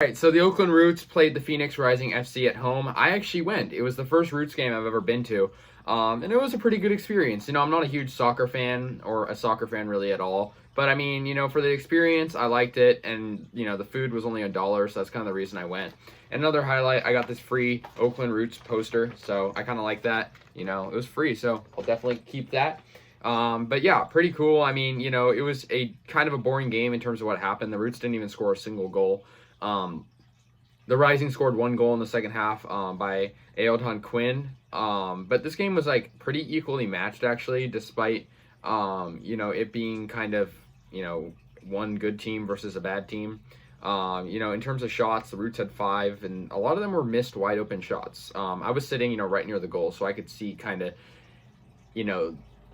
right, so the Oakland Roots played the Phoenix Rising FC at home. I actually went. It was the first Roots game I've ever been to, and it was a pretty good experience. I'm not a huge soccer fan or a soccer fan really at all, but I mean, for the experience, I liked it, and the food was only $1, so that's kind of the reason I went. And another highlight, I got this free Oakland Roots poster, so I kind of like that. It was free, so I'll definitely keep that. But yeah, pretty cool. I mean, it was a kind of a boring game in terms of what happened. The Roots didn't even score a single goal. The Rising scored 1 goal in the second half by Ailton Quinn. But this game was like pretty equally matched actually, despite it being kind of one good team versus a bad team. In terms of shots, the Roots had 5, and a lot of them were missed wide open shots. I was sitting right near the goal, so I could see kind of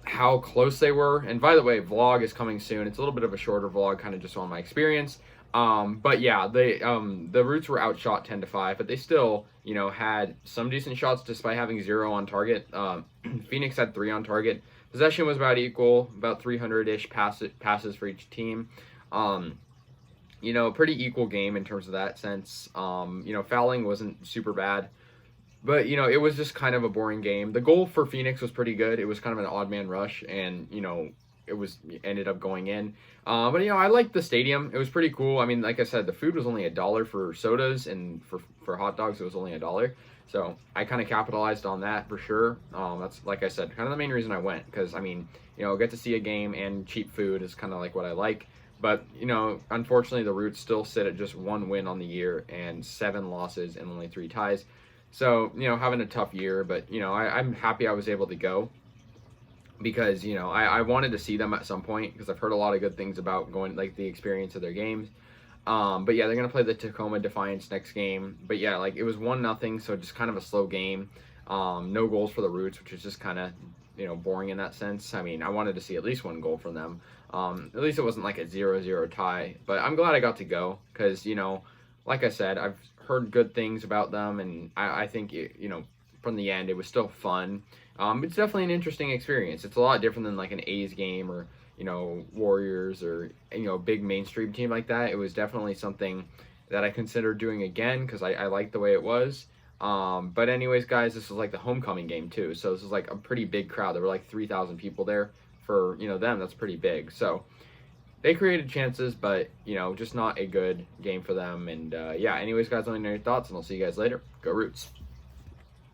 how close they were. And by the way, vlog is coming soon. It's a little bit of a shorter vlog, kind of just on my experience. But yeah, the Roots were outshot 10-5, but they still, had some decent shots despite having 0 on target. Phoenix had 3 on target. Possession was about equal, about 300-ish passes for each team. Pretty equal game in terms of that sense. Fouling wasn't super bad. But, it was just kind of a boring game. The goal for Phoenix was pretty good. It was kind of an odd man rush, and, it ended up going in. But, I liked the stadium. It was pretty cool. I mean, like I said, the food was only $1 for sodas, and for hot dogs, it was only $1. So I kind of capitalized on that for sure. That's, like I said, kind of the main reason I went. Because, I mean, get to see a game and cheap food is kind of like what I like. But, unfortunately, the Roots still sit at just 1 win on the year and 7 losses and only 3 ties. So, having a tough year, but, I'm happy I was able to go because, I wanted to see them at some point because I've heard a lot of good things about going, like, the experience of their games. But, yeah, they're going to play the Tacoma Defiance next game. But, yeah, like, it was 1-0, so just kind of a slow game. No goals for the Roots, which is just kind of, boring in that sense. I mean, I wanted to see at least 1 goal from them. At least it wasn't like a 0-0 tie. But I'm glad I got to go because, like I said, I've heard good things about them, and I think, from the end, it was still fun. It's definitely an interesting experience. It's a lot different than, like, an A's game or, Warriors or, a big mainstream team like that. It was definitely something that I considered doing again because I liked the way it was. But anyways, guys, this was, like, the homecoming game, too. So this was, like, a pretty big crowd. There were, like, 3,000 people there. For, them, that's pretty big. So they created chances, but, just not a good game for them. And, yeah, anyways, guys, let me know your thoughts, and I'll see you guys later. Go Roots.